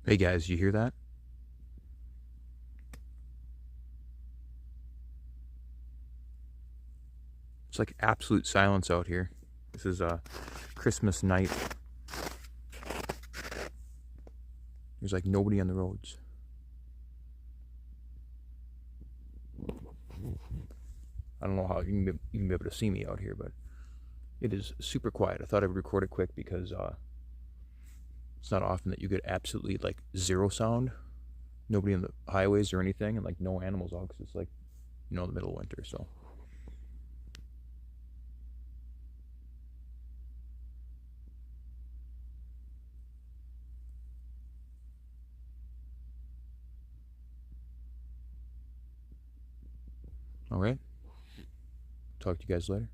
Hey guys, you hear that? It's like absolute silence out here. This is a Christmas night. There's like nobody on the roads. I don't know how you can even be able to see me out here, but it is super quiet. I thought I'd record it quick because it's not often that you get absolutely like zero sound. Nobody on the highways or anything, and like no animals out because it's like, the middle of winter. So all right, talk to you guys later.